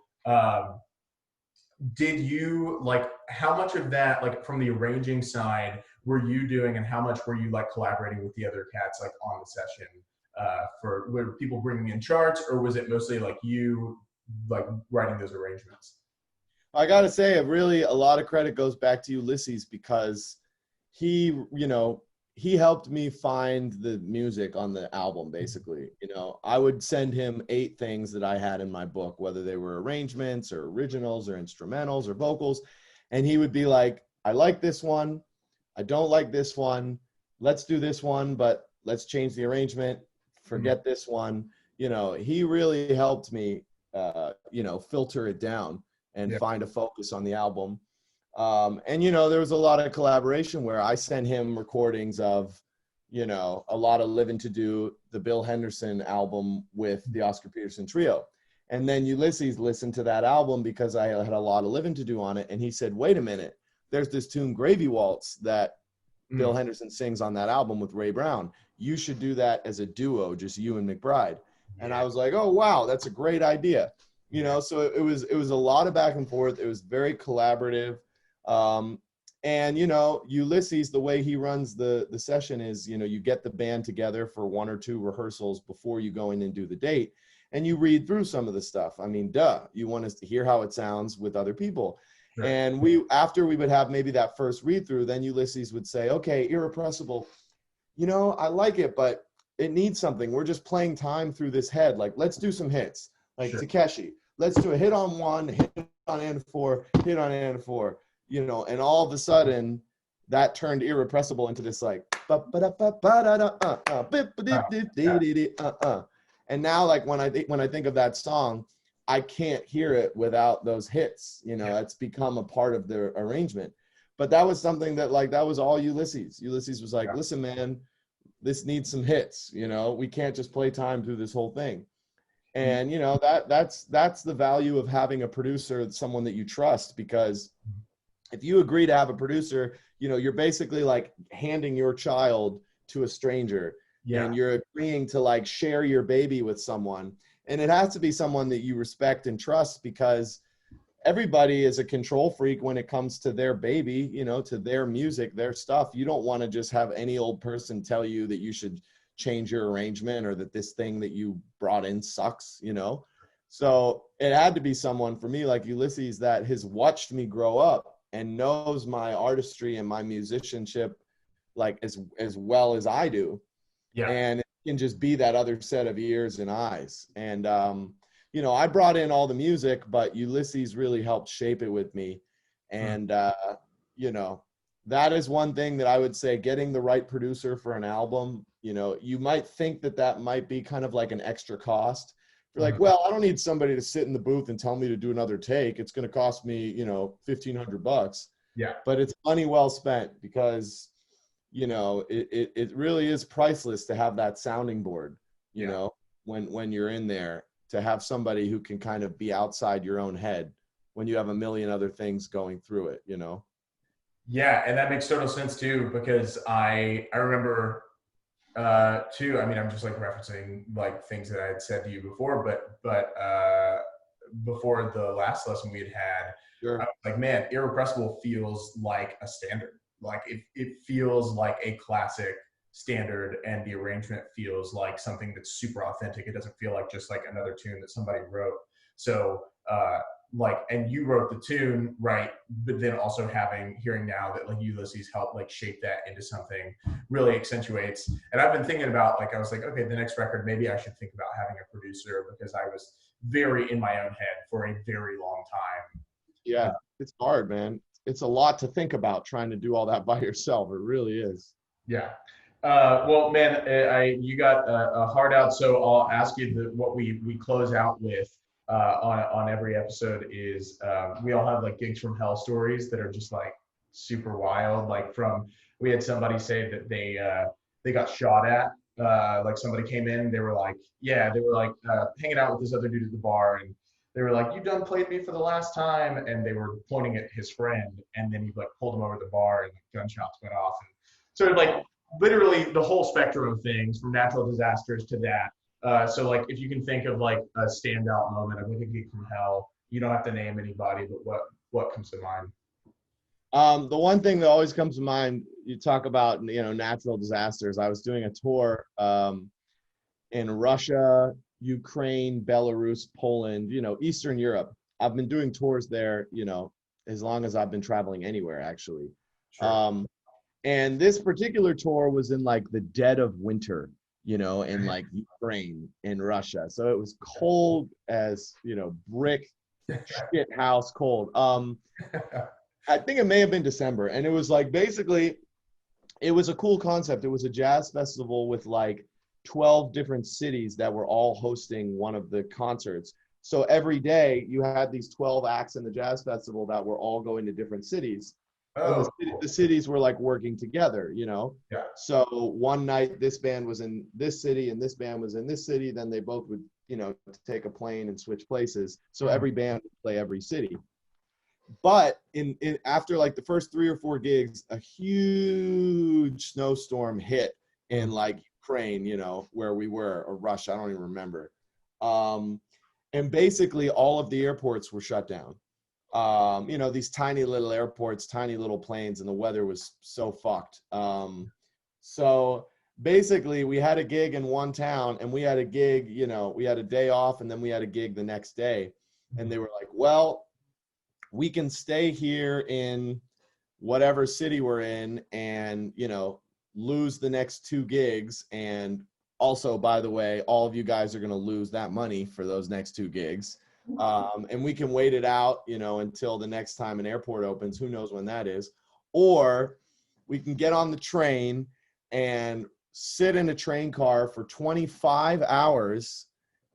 did you like, how much of that like from the arranging side were you doing, and how much were you like collaborating with the other cats like on the session, were people bringing in charts, or was it mostly like you like writing those arrangements? I gotta say, really a lot of credit goes back to Ulysses, because he helped me find the music on the album. Basically, I would send him 8 things that I had in my book, whether they were arrangements or originals or instrumentals or vocals, and he would be like, I like this one, I don't like this one, let's do this one, but let's change the arrangement, forget this one. He really helped me filter it down and find a focus on the album. And there was a lot of collaboration where I sent him recordings of a lot of Livin to Do, the Bill Henderson album with the Oscar Peterson trio, and then Ulysses listened to that album because I had a lot of Livin to Do on it, and he said, wait a minute, there's this tune Gravy Waltz that Bill Henderson sings on that album with Ray Brown. You should do that as a duo, just you and McBride. And I was like, oh wow, that's a great idea. So it was a lot of back and forth. It was very collaborative. And Ulysses, the way he runs the session is, you get the band together for 1 or 2 rehearsals before you go in and do the date, and you read through some of the stuff. I mean, you want us to hear how it sounds with other people. Right. And after we would have maybe that first read through, then Ulysses would say, okay, Irrepressible, I like it, but it needs something. We're just playing time through this head. Like, let's do some hits, like Takeshi. Let's do a hit on 1, hit on and 4, hit on and 4. And all of a sudden that turned Irrepressible into this like, and now like when I think of that song, I can't hear it without those hits. It's become a part of the arrangement. But that was something that that was all Ulysses. Ulysses was like, listen, man, this needs some hits. We can't just play time through this whole thing. And you know, that's the value of having a producer, someone that you trust, because if you agree to have a producer, you know, you're basically like handing your child to a stranger. Yeah. And you're agreeing to like share your baby with someone. And it has to be someone that you respect and trust, because everybody is a control freak when it comes to their baby, you know, to their music, their stuff. You don't want to just have any old person tell you that you should change your arrangement or that this thing that you brought in sucks, you know? So it had to be someone for me like Ulysses that has watched me grow up and knows my artistry and my musicianship like as well as I do. Yeah. And it can just be that other set of ears and eyes. And, you know, I brought in all the music, but Ulysses really helped shape it with me. And, you know, that is one thing that I would say, getting the right producer for an album. You know, you might think that that might be kind of like an extra cost. You're like, well, I don't need somebody to sit in the booth and tell me to do another take. It's going to cost me, you know, $1,500. Yeah. But it's money well spent, because, you know, it really is priceless to have that sounding board, you know, when you're in there, to have somebody who can kind of be outside your own head when you have a million other things going through it, you know? Yeah, and that makes total sense too, because I remember too, I mean, I'm just like referencing like things that I had said to you before, but before the last lesson we had, Sure. I was like, man, Irrepressible feels like a standard. Like it feels like a classic standard, and the arrangement feels like something that's super authentic. It doesn't feel like just like another tune that somebody wrote. So like, and you wrote the tune, right? But then also hearing now that like Ulysses helped like shape that into something really accentuates. And I've been thinking about, like, I was like, okay, the next record, maybe I should think about having a producer, because I was very in my own head for a very long time. Yeah, it's hard, man. It's a lot to think about trying to do all that by yourself. It really is. Yeah. Well, man, you got a heart out, so I'll ask you what we close out with on every episode is we all have like gigs from hell stories that are just like super wild. Like we had somebody say that they got shot at. Like somebody came in, they were like hanging out with this other dude at the bar, and they were like, "You done played me for the last time," and they were pointing at his friend, and then he like pulled him over the bar, and like, gunshots went off, and sort of like literally the whole spectrum of things, from natural disasters to that. So like, if you can think of like a standout moment of like a gig from hell, you don't have to name anybody, but what comes to mind? The one thing that always comes to mind, you talk about, you know, natural disasters. I was doing a tour in Russia, Ukraine, Belarus, Poland, you know, Eastern Europe. I've been doing tours there, you know, as long as I've been traveling anywhere, actually. Sure. And this particular tour was in like the dead of winter, you know, in like Ukraine, in Russia. So it was cold as, you know, brick shit house cold. I think it may have been December, and it was like, basically, it was a cool concept. It was a jazz festival with like 12 different cities that were all hosting one of the concerts. So every day you had these 12 acts in the jazz festival that were all going to different cities. Oh, the cities were like working together, you know? Yeah. So one night this band was in this city and this band was in this city. Then they both would, you know, take a plane and switch places. So every band would play every city. But in after like the first 3 or 4 gigs, a huge snowstorm hit in like Ukraine, you know, where we were, or Russia, I don't even remember. And basically all of the airports were shut down. You know, these tiny little airports, tiny little planes, and the weather was so fucked. So basically we had a gig in one town, and we had a gig, you know, we had a day off, and then we had a gig the next day. And they were like, well, we can stay here in whatever city we're in and, you know, lose the next 2 gigs. And also, by the way, all of you guys are going to lose that money for those next 2 gigs. And we can wait it out, you know, until the next time an airport opens. Who knows when that is? Or we can get on the train and sit in a train car for 25 hours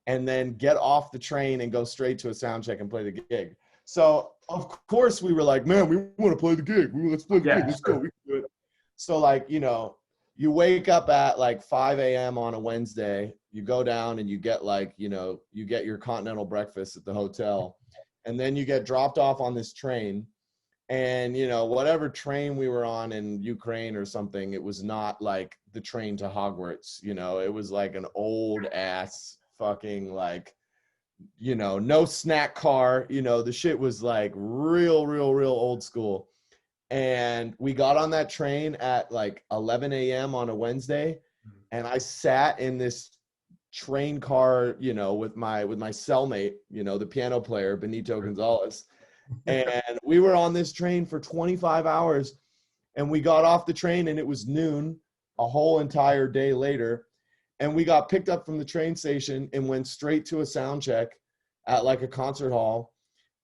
and then get off the train and go straight to a sound check and play the gig. So of course we were like, man, we want to play the gig. Let's play the gig. Let's go. We can do it. So like, you know, you wake up at like 5 a.m. on a Wednesday, you go down and you get like, you know, you get your continental breakfast at the hotel, and then you get dropped off on this train. And, you know, whatever train we were on in Ukraine or something, it was not like the train to Hogwarts, you know, it was like an old ass fucking like, you know, no snack car, you know, the shit was like real old school. And we got on that train at like 11 a.m. on a Wednesday. And I sat in this train car, you know, with my cellmate, you know, the piano player, Benito Gonzalez. And we were on this train for 25 hours, and we got off the train and it was noon a whole entire day later. And we got picked up from the train station and went straight to a sound check at like a concert hall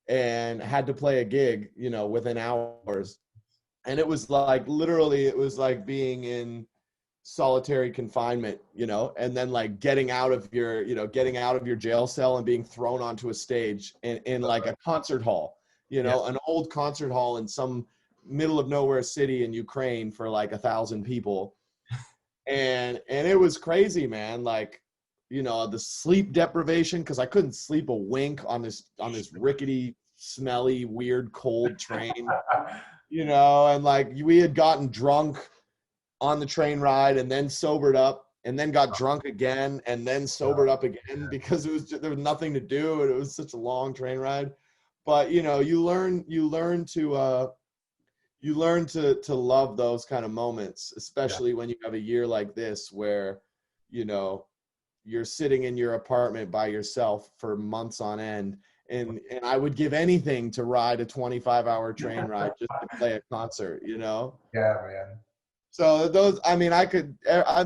and had to play a gig, you know, within hours. And it was like, literally, it was like being in solitary confinement, you know, and then like getting out of your jail cell and being thrown onto a stage in like a concert hall. You know, an old concert hall in some middle of nowhere city in Ukraine for like 1,000 people. And it was crazy, man. Like, you know, the sleep deprivation, because I couldn't sleep a wink on this rickety, smelly, weird, cold train. You know, and like we had gotten drunk on the train ride and then sobered up and then got drunk again and then sobered up again because it was just, there was nothing to do and it was such a long train ride. But, you know, you learn to love those kind of moments, especially when you have a year like this where, you know, you're sitting in your apartment by yourself for months on end. And I would give anything to ride a 25-hour train ride just to play a concert, you know? Yeah, man. So those, I mean,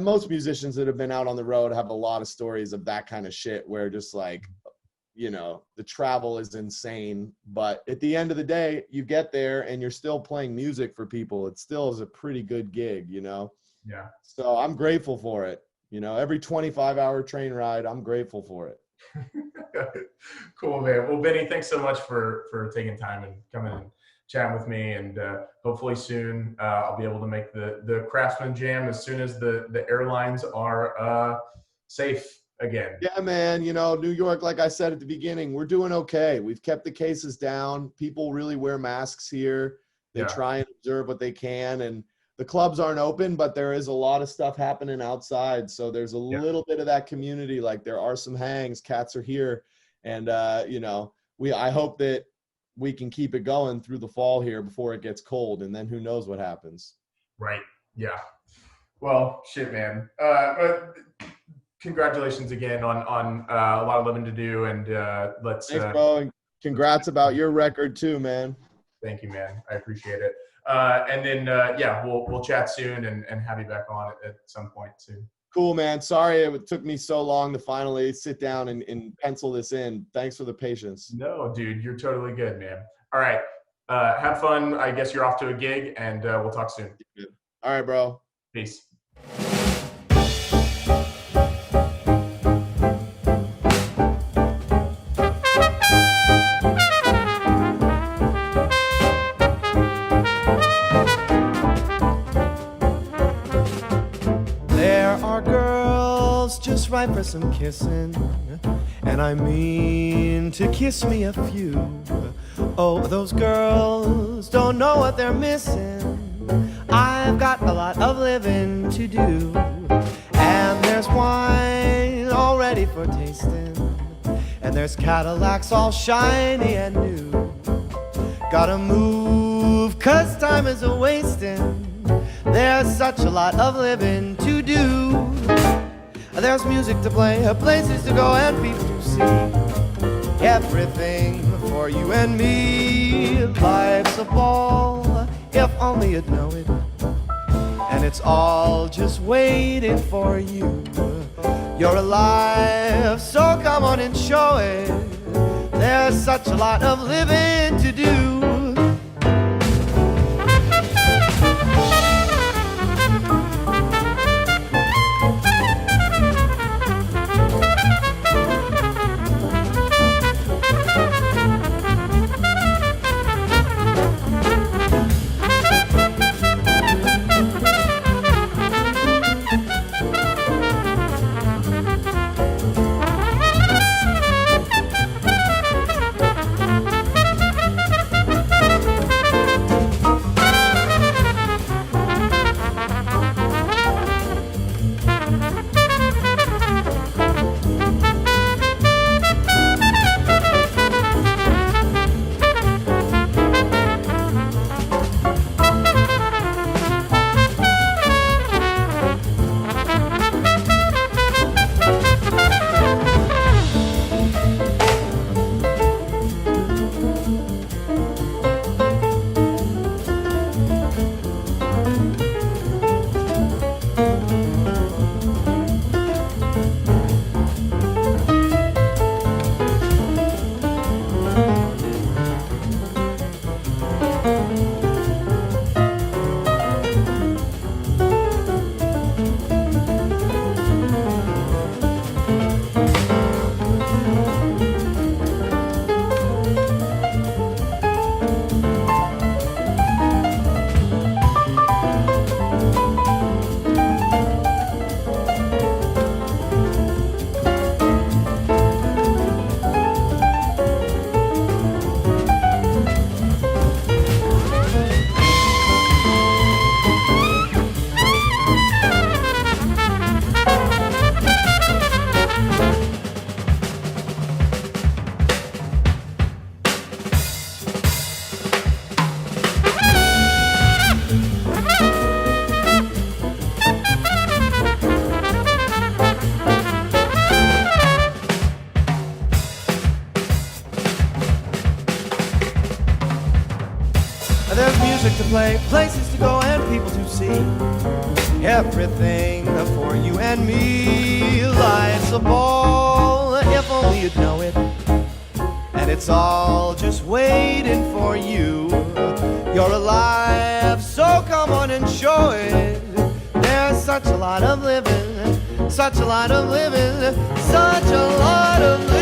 most musicians that have been out on the road have a lot of stories of that kind of shit where just like, you know, the travel is insane, but at the end of the day, you get there and you're still playing music for people. It still is a pretty good gig, you know? Yeah. So I'm grateful for it. You know, every 25-hour train ride, I'm grateful for it. Cool, man. Well, Benny, thanks so much for taking time and coming and chatting with me. And hopefully soon I'll be able to make the Craftsman Jam as soon as the airlines are safe again. Yeah, man. You know, New York, like I said at the beginning, we're doing okay. We've kept the cases down. People really wear masks here. They try and observe what they can. And the clubs aren't open, but there is a lot of stuff happening outside. So there's a little bit of that community. Like there are some hangs, cats are here. And, you know, I hope that we can keep it going through the fall here before it gets cold. And then who knows what happens. Right. Yeah. Well, shit, man. But congratulations again on a lot of living to do, and let's. Thanks, bro. And congrats about your record too, man. Thank you, man. I appreciate it. And then yeah, we'll chat soon and have you back on at some point soon. Cool, man. Sorry it took me so long to finally sit down and pencil this in. Thanks for the patience. No, dude, you're totally good, man. All right, have fun. I guess you're off to a gig, and we'll talk soon. All right, bro. Peace. Just right for some kissing, and I mean to kiss me a few. Oh, those girls don't know what they're missing. I've got a lot of living to do, and there's wine all ready for tasting, and there's Cadillacs all shiny and new. Gotta move, 'cause time is a-wasting. There's such a lot of living to do. There's music to play, places to go, and people to see. Everything for you and me. Life's a ball, if only you'd know it. And it's all just waiting for you. You're alive, so come on and show it. There's such a lot of living to do. music to play, places to go, and people to see. Everything for you and me. Life's a ball, if only you'd know it. And it's all just waiting for you. You're alive, so come on and show it. There's such a lot of living, such a lot of living, such a lot of living.